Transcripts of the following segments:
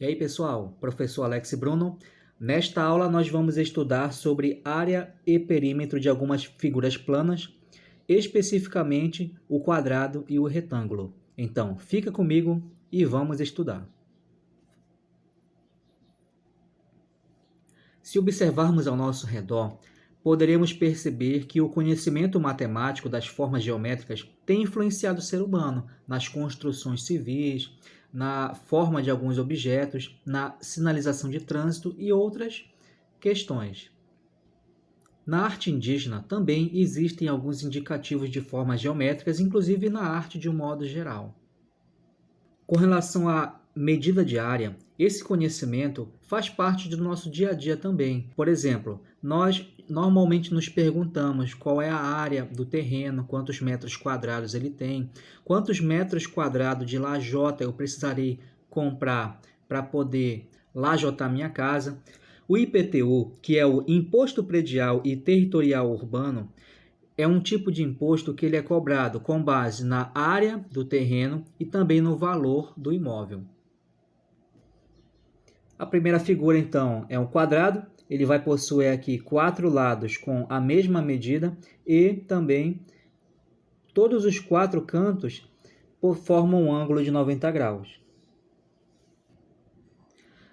E aí, pessoal, professor Alex Bruno. Nesta aula nós vamos estudar sobre área e perímetro de algumas figuras planas, especificamente o quadrado e o retângulo. Então, fica comigo e vamos estudar. Se observarmos ao nosso redor, poderemos perceber que o conhecimento matemático das formas geométricas tem influenciado o ser humano nas construções civis, na forma de alguns objetos, na sinalização de trânsito e outras questões. Na arte indígena também existem alguns indicativos de formas geométricas, inclusive na arte de um modo geral. Com relação à medida de área, esse conhecimento faz parte do nosso dia a dia também. Por exemplo, nós normalmente nos perguntamos qual é a área do terreno, quantos metros quadrados ele tem, quantos metros quadrados de lajota eu precisarei comprar para poder lajotar minha casa. O IPTU, que é o Imposto Predial e Territorial Urbano, é um tipo de imposto que ele é cobrado com base na área do terreno e também no valor do imóvel. A primeira figura, então, é um quadrado. Ele vai possuir aqui 4 lados com a mesma medida e também todos os 4 cantos formam um ângulo de 90 graus.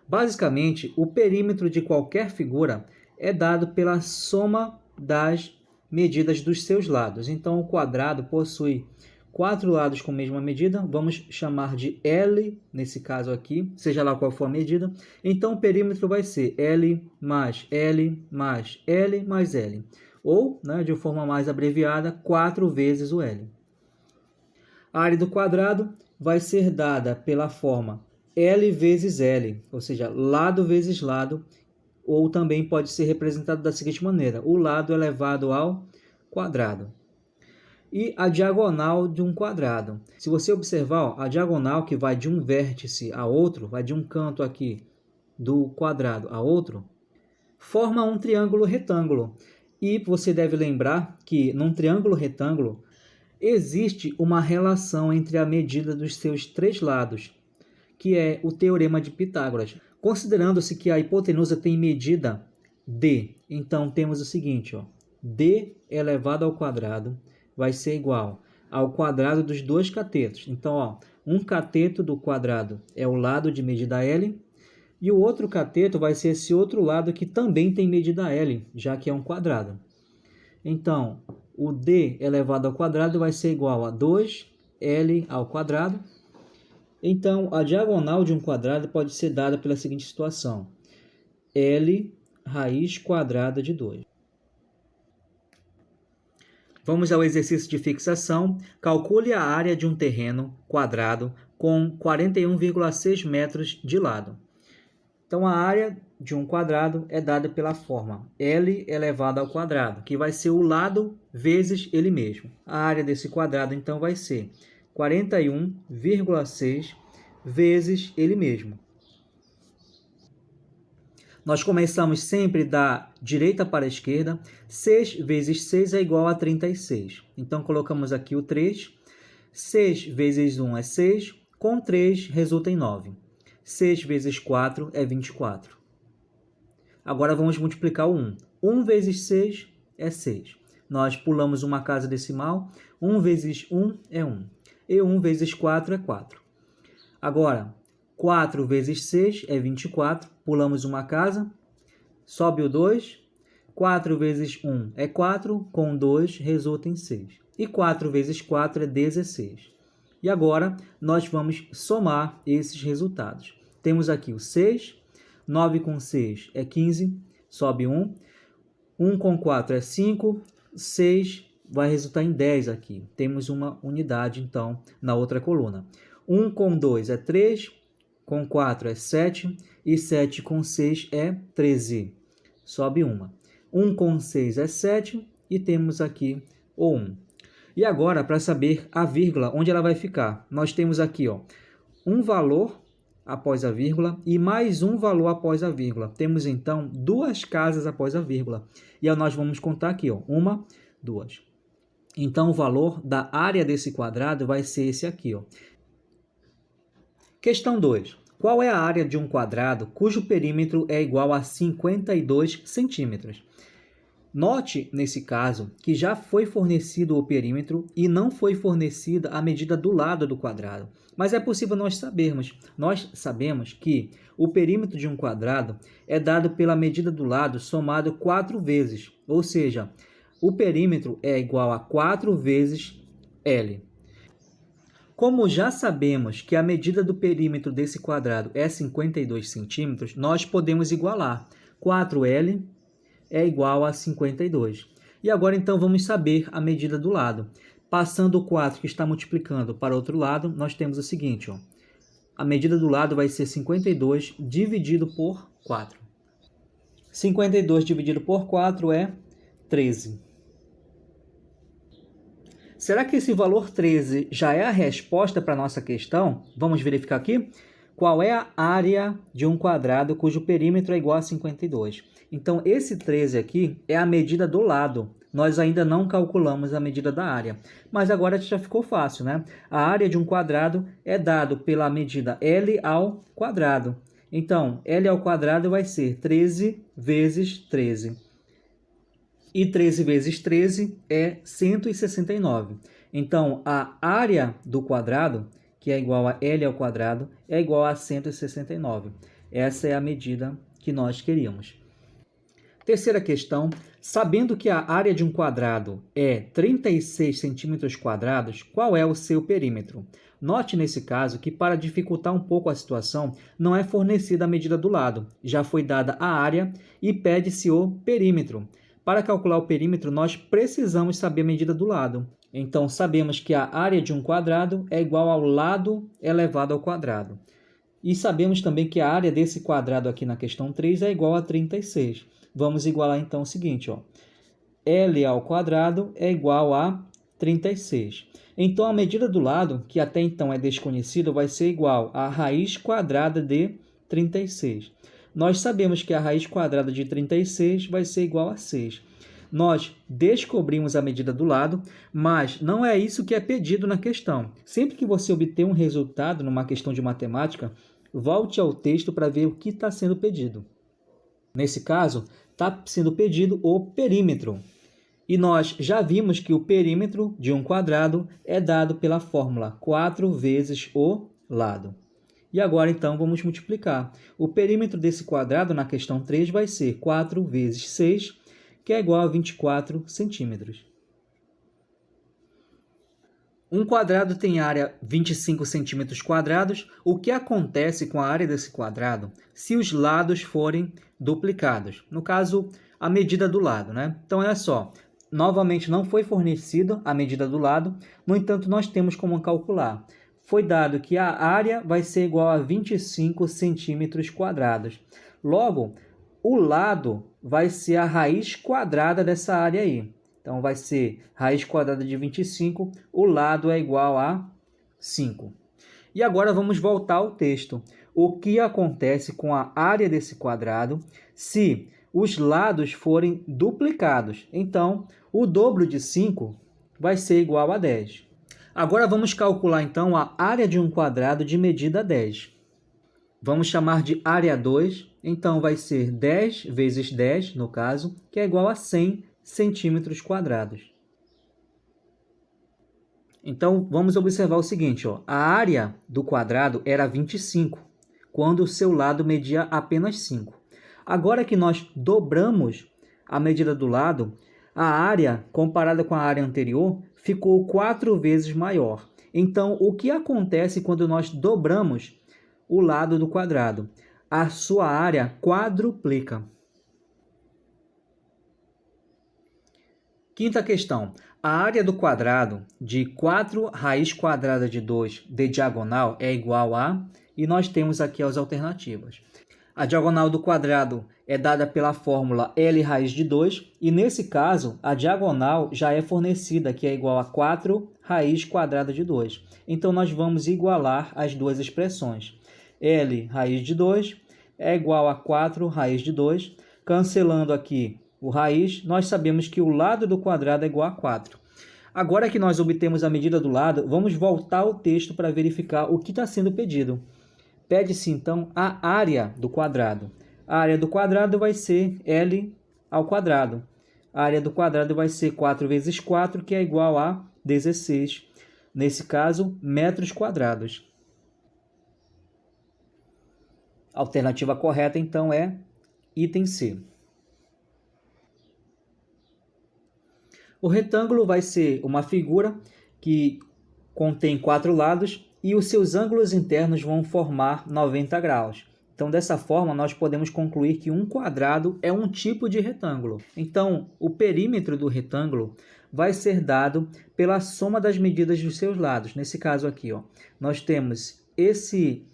Basicamente, o perímetro de qualquer figura é dado pela soma das medidas dos seus lados. Então, o quadrado possui 4 lados com a mesma medida, vamos chamar de L, nesse caso aqui, seja lá qual for a medida. Então, o perímetro vai ser L mais L mais L mais L, ou, de forma mais abreviada, 4 vezes o L. A área do quadrado vai ser dada pela forma L vezes L, ou seja, lado vezes lado, ou também pode ser representado da seguinte maneira: o lado elevado ao quadrado. E a diagonal de um quadrado. Se você observar, a diagonal que vai de um vértice a outro, vai de um canto aqui do quadrado a outro, forma um triângulo retângulo. E você deve lembrar que num triângulo retângulo existe uma relação entre a medida dos seus 3 lados, que é o Teorema de Pitágoras. Considerando-se que a hipotenusa tem medida d, então temos o seguinte, d elevado ao quadrado vai ser igual ao quadrado dos 2 catetos. Então, um cateto do quadrado é o lado de medida L, e o outro cateto vai ser esse outro lado que também tem medida L, já que é um quadrado. Então, o d elevado ao quadrado vai ser igual a 2L ao quadrado. Então, a diagonal de um quadrado pode ser dada pela seguinte situação: L raiz quadrada de 2. Vamos ao exercício de fixação. Calcule a área de um terreno quadrado com 41,6 metros de lado. Então, a área de um quadrado é dada pela forma L elevado ao quadrado, que vai ser o lado vezes ele mesmo. A área desse quadrado, então, vai ser 41,6 vezes ele mesmo. Nós começamos sempre da direita para a esquerda. 6 vezes 6 é igual a 36. Então, colocamos aqui o 3. 6 vezes 1 é 6. Com 3, resulta em 9. 6 vezes 4 é 24. Agora, vamos multiplicar o 1. 1 vezes 6 é 6. Nós pulamos uma casa decimal. 1 vezes 1 é 1. E 1 vezes 4 é 4. Agora, 4 vezes 6 é 24. Pulamos uma casa. Sobe o 2. 4 vezes 1 é 4. Com 2, resulta em 6. E 4 vezes 4 é 16. E agora, nós vamos somar esses resultados. Temos aqui o 6. 9 com 6 é 15. Sobe 1. 1 com 4 é 5. 6 vai resultar em 10 aqui. Temos uma unidade, então, na outra coluna. 1 com 2 é 3. Com 4 é 7. E 7 com 6 é 13. Sobe uma. 1 com 6 é 7. E temos aqui o 1. E agora, para saber a vírgula, onde ela vai ficar? Nós temos aqui um valor após a vírgula e mais um valor após a vírgula. Temos, então, 2 casas após a vírgula. E aí nós vamos contar aqui, 1, 2. Então, o valor da área desse quadrado vai ser esse aqui. Questão 2. Qual é a área de um quadrado cujo perímetro é igual a 52 centímetros? Note, nesse caso, que já foi fornecido o perímetro e não foi fornecida a medida do lado do quadrado. Mas é possível nós sabemos que o perímetro de um quadrado é dado pela medida do lado somado 4 vezes, ou seja, o perímetro é igual a 4 vezes L. Como já sabemos que a medida do perímetro desse quadrado é 52 centímetros, nós podemos igualar 4L é igual a 52. E agora, então, vamos saber a medida do lado. Passando o 4 que está multiplicando para o outro lado, nós temos o seguinte, ó. A medida do lado vai ser 52 dividido por 4. 52 dividido por 4 é 13. Será que esse valor 13 já é a resposta para a nossa questão? Vamos verificar aqui. Qual é a área de um quadrado cujo perímetro é igual a 52? Então, esse 13 aqui é a medida do lado. Nós ainda não calculamos a medida da área. Mas agora já ficou fácil, né? A área de um quadrado é dado pela medida L ao quadrado. Então, L ao quadrado vai ser 13 vezes 13. E 13 vezes 13 é 169. Então, a área do quadrado, que é igual a L ao quadrado, é igual a 169. Essa é a medida que nós queríamos. Terceira questão, sabendo que a área de um quadrado é 36 centímetros quadrados, qual é o seu perímetro? Note nesse caso que para dificultar um pouco a situação, não é fornecida a medida do lado, já foi dada a área e pede-se o perímetro. Para calcular o perímetro, nós precisamos saber a medida do lado. Então, sabemos que a área de um quadrado é igual ao lado elevado ao quadrado. E sabemos também que a área desse quadrado aqui na questão 3 é igual a 36. Vamos igualar então o seguinte, ó. L ao quadrado é igual a 36. Então, a medida do lado, que até então é desconhecida, vai ser igual à raiz quadrada de 36. Nós sabemos que a raiz quadrada de 36 vai ser igual a 6. Nós descobrimos a medida do lado, mas não é isso que é pedido na questão. Sempre que você obter um resultado numa questão de matemática, volte ao texto para ver o que está sendo pedido. Nesse caso, está sendo pedido o perímetro. E nós já vimos que o perímetro de um quadrado é dado pela fórmula 4 vezes o lado. E agora, então, vamos multiplicar. O perímetro desse quadrado na questão 3 vai ser 4 vezes 6, que é igual a 24 centímetros. Um quadrado tem área 25 centímetros quadrados. O que acontece com a área desse quadrado se os lados forem duplicados? No caso, a medida do lado, né? Então, olha só. Novamente, não foi fornecida a medida do lado. No entanto, nós temos como calcular. Foi dado que a área vai ser igual a 25 centímetros quadrados. Logo, o lado vai ser a raiz quadrada dessa área aí. Então, vai ser raiz quadrada de 25, o lado é igual a 5. E agora vamos voltar ao texto. O que acontece com a área desse quadrado se os lados forem duplicados? Então, o dobro de 5 vai ser igual a 10. Agora vamos calcular, então, a área de um quadrado de medida 10. Vamos chamar de área 2. Então, vai ser 10 vezes 10, no caso, que é igual a 100 centímetros quadrados. Então, vamos observar o seguinte, ó. A área do quadrado era 25, quando o seu lado media apenas 5. Agora que nós dobramos a medida do lado, a área, comparada com a área anterior, ficou 4 vezes maior. Então, o que acontece quando nós dobramos o lado do quadrado? A sua área quadruplica. Quinta questão. A área do quadrado de 4 raiz quadrada de 2 de diagonal é igual a... E nós temos aqui as alternativas. A diagonal do quadrado é dada pela fórmula L raiz de 2. E nesse caso, a diagonal já é fornecida, que é igual a 4 raiz quadrada de 2. Então, nós vamos igualar as duas expressões. L raiz de 2 é igual a 4 raiz de 2. Cancelando aqui o raiz, nós sabemos que o lado do quadrado é igual a 4. Agora que nós obtemos a medida do lado, vamos voltar ao texto para verificar o que está sendo pedido. pede-se então a área do quadrado. A área do quadrado vai ser L ao quadrado. A área do quadrado vai ser 4 vezes 4, que é igual a 16. Nesse caso, metros quadrados. A alternativa correta, então, é item C. O retângulo vai ser uma figura que contém 4 lados e os seus ângulos internos vão formar 90 graus. Então, dessa forma, nós podemos concluir que um quadrado é um tipo de retângulo. Então, o perímetro do retângulo vai ser dado pela soma das medidas dos seus lados. Nesse caso aqui, ó, nós temos esse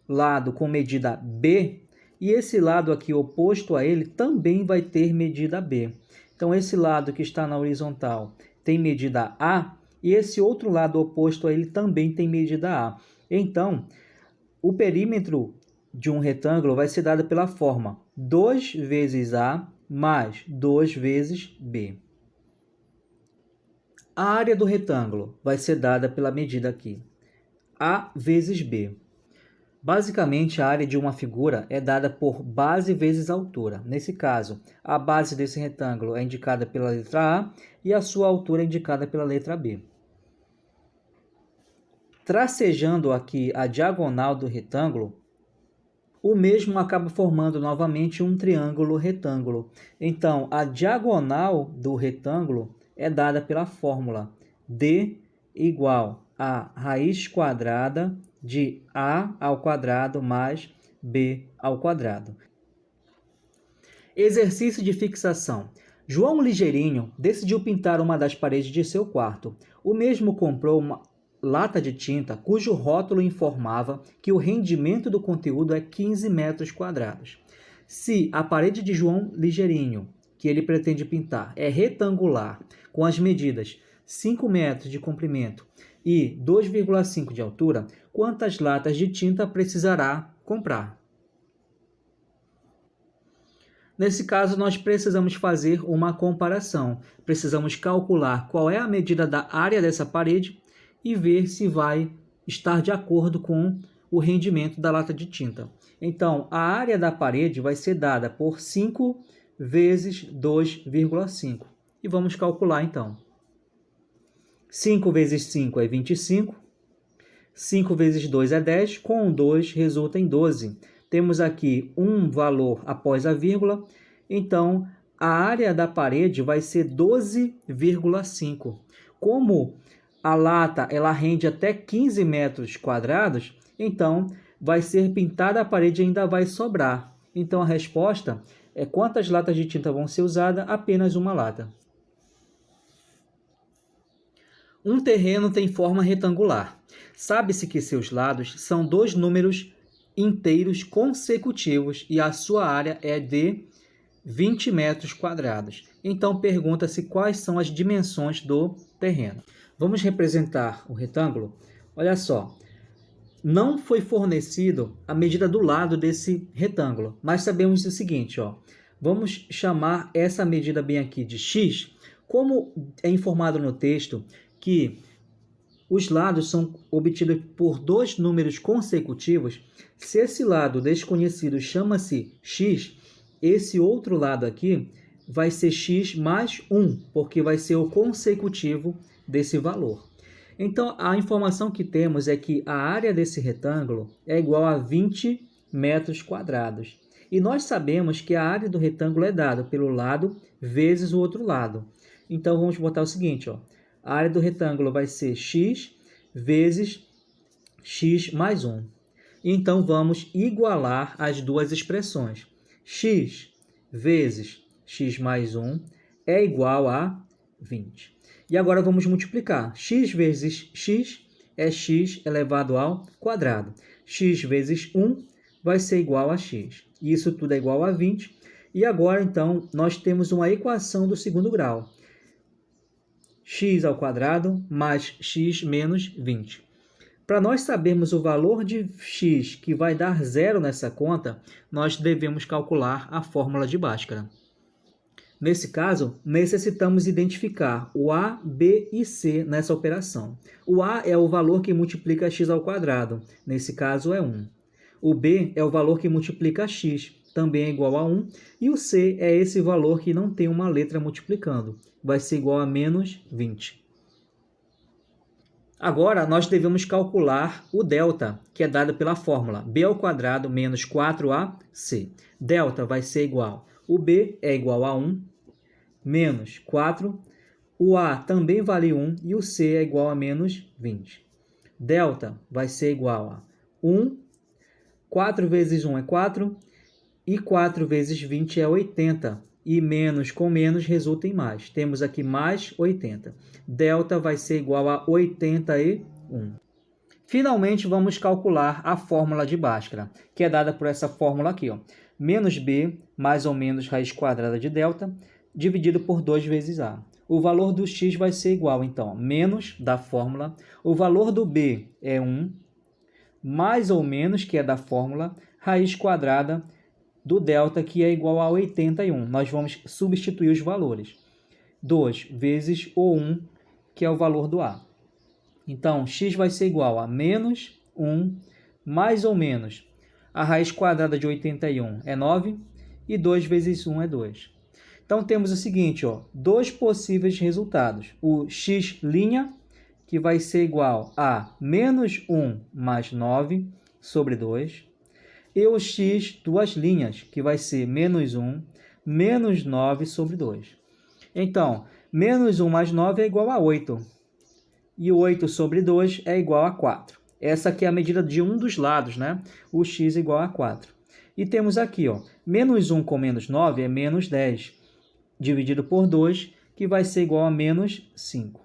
lado com medida B e esse lado aqui oposto a ele também vai ter medida B. Então, esse lado que está na horizontal tem medida A e esse outro lado oposto a ele também tem medida A. Então, o perímetro de um retângulo vai ser dado pela forma 2 vezes A mais 2 vezes B. A área do retângulo vai ser dada pela medida aqui, A vezes B. Basicamente, a área de uma figura é dada por base vezes altura. Nesse caso, a base desse retângulo é indicada pela letra A e a sua altura é indicada pela letra B. Tracejando aqui a diagonal do retângulo, o mesmo acaba formando novamente um triângulo retângulo. Então, a diagonal do retângulo é dada pela fórmula D igual a raiz quadrada de A ao quadrado mais B ao quadrado. Exercício de fixação. João Ligeirinho decidiu pintar uma das paredes de seu quarto. O mesmo comprou uma lata de tinta cujo rótulo informava que o rendimento do conteúdo é 15 metros quadrados. Se a parede de João Ligeirinho, que ele pretende pintar, é retangular, com as medidas 5 metros de comprimento e 2,5 de altura, quantas latas de tinta precisará comprar? Nesse caso, nós precisamos fazer uma comparação. Precisamos calcular qual é a medida da área dessa parede e ver se vai estar de acordo com o rendimento da lata de tinta. Então, a área da parede vai ser dada por 5 vezes 2,5. E vamos calcular, então. 5 vezes 5 é 25. 5 vezes 2 é 10. Com 2 resulta em 12. Temos aqui um valor após a vírgula. Então, a área da parede vai ser 12,5. Como a lata ela rende até 15 metros quadrados, então vai ser pintada a parede e ainda vai sobrar. Então, a resposta é quantas latas de tinta vão ser usadas? Apenas uma lata. Um terreno tem forma retangular. Sabe-se que seus lados são 2 números inteiros consecutivos e a sua área é de 20 metros quadrados. Então, pergunta-se quais são as dimensões do terreno. Vamos representar o retângulo? Olha só, não foi fornecido a medida do lado desse retângulo, mas sabemos o seguinte, ó, vamos chamar essa medida bem aqui de x, como é informado no texto que os lados são obtidos por 2 números consecutivos. Se esse lado desconhecido chama-se x, esse outro lado aqui vai ser x mais 1, porque vai ser o consecutivo desse valor. Então, a informação que temos é que a área desse retângulo é igual a 20 metros quadrados. E nós sabemos que a área do retângulo é dada pelo lado vezes o outro lado. Então, vamos botar o seguinte, ó. A área do retângulo vai ser x vezes x mais 1. Então, vamos igualar as duas expressões. X vezes x mais 1 é igual a 20. E agora vamos multiplicar. X vezes x é x elevado ao quadrado. X vezes 1 vai ser igual a x. Isso tudo é igual a 20. E agora, então, nós temos uma equação do segundo grau. X ao quadrado mais x menos 20. Para nós sabermos o valor de x que vai dar zero nessa conta, nós devemos calcular a fórmula de Bhaskara. Nesse caso, necessitamos identificar o a, b e c nessa operação. O a é o valor que multiplica x ao quadrado, nesse caso é 1. O B é o valor que multiplica x, também é igual a 1. E o C é esse valor que não tem uma letra multiplicando, vai ser igual a menos 20. Agora, nós devemos calcular o delta, que é dado pela fórmula b² menos 4ac. Delta vai ser igual, o b é igual a 1, menos 4, o a também vale 1 e o c é igual a menos 20. Delta vai ser igual a 1, 4 vezes 1 é 4, e 4 vezes 20 é 80. E menos com menos resulta em mais. Temos aqui mais 80. Delta vai ser igual a 81. Finalmente, vamos calcular a fórmula de Bhaskara, que é dada por essa fórmula aqui, ó. Menos b mais ou menos raiz quadrada de delta, dividido por 2 vezes a. O valor do x vai ser igual, então, menos da fórmula. O valor do b é 1, mais ou menos, que é da fórmula, raiz quadrada do delta, que é igual a 81. Nós vamos substituir os valores. 2 vezes o 1, que é o valor do a. Então, x vai ser igual a menos 1, mais ou menos. A raiz quadrada de 81 é 9, e 2 vezes 1 é 2. Então, temos o seguinte, ó, dois possíveis resultados. O x', que vai ser igual a menos 1 mais 9 sobre 2. E o x, duas linhas, que vai ser menos 1, menos 9 sobre 2. Então, menos 1 mais 9 é igual a 8. E 8 sobre 2 é igual a 4. Essa aqui é a medida de um dos lados, né? O x é igual a 4. E temos aqui, ó, menos 1 com menos 9 é menos 10, dividido por 2, que vai ser igual a menos 5.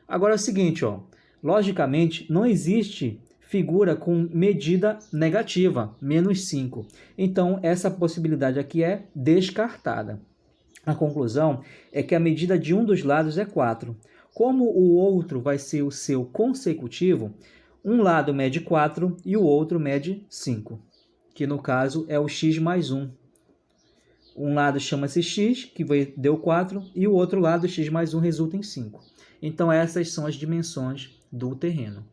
Agora é o seguinte, ó, logicamente, não existe figura com medida negativa, menos 5. Então, essa possibilidade aqui é descartada. A conclusão é que a medida de um dos lados é 4. Como o outro vai ser o seu consecutivo, um lado mede 4 e o outro mede 5, que no caso é o x mais 1. Um lado chama-se x, que deu 4, e o outro lado, x mais 1, resulta em 5. Então, essas são as dimensões do terreno.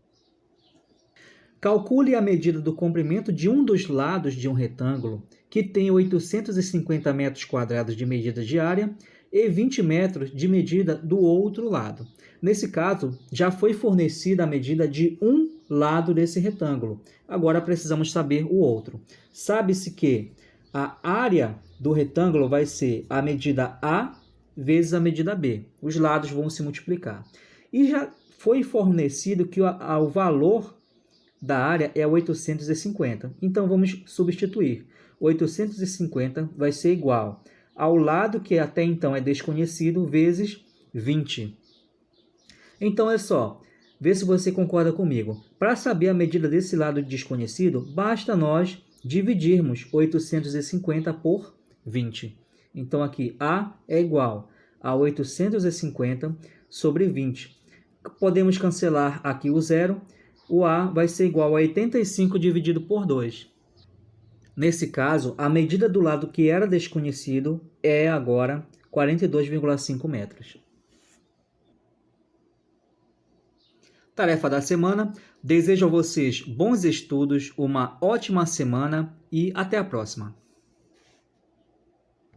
Calcule a medida do comprimento de um dos lados de um retângulo que tem 850 metros quadrados de medida de área e 20 metros de medida do outro lado. Nesse caso, já foi fornecida a medida de um lado desse retângulo. Agora precisamos saber o outro. Sabe-se que a área do retângulo vai ser a medida A vezes a medida B. Os lados vão se multiplicar. E já foi fornecido que o valor da área é 850. Então, vamos substituir. 850 vai ser igual ao lado que até então é desconhecido, vezes 20. Então, é só, vê se você concorda comigo. Para saber a medida desse lado desconhecido, basta nós dividirmos 850 por 20. Então, aqui, A é igual a 850 sobre 20. Podemos cancelar aqui o zero. O A vai ser igual a 85 dividido por 2. Nesse caso, a medida do lado que era desconhecido é agora 42,5 metros. Tarefa da semana. Desejo a vocês bons estudos, uma ótima semana e até a próxima.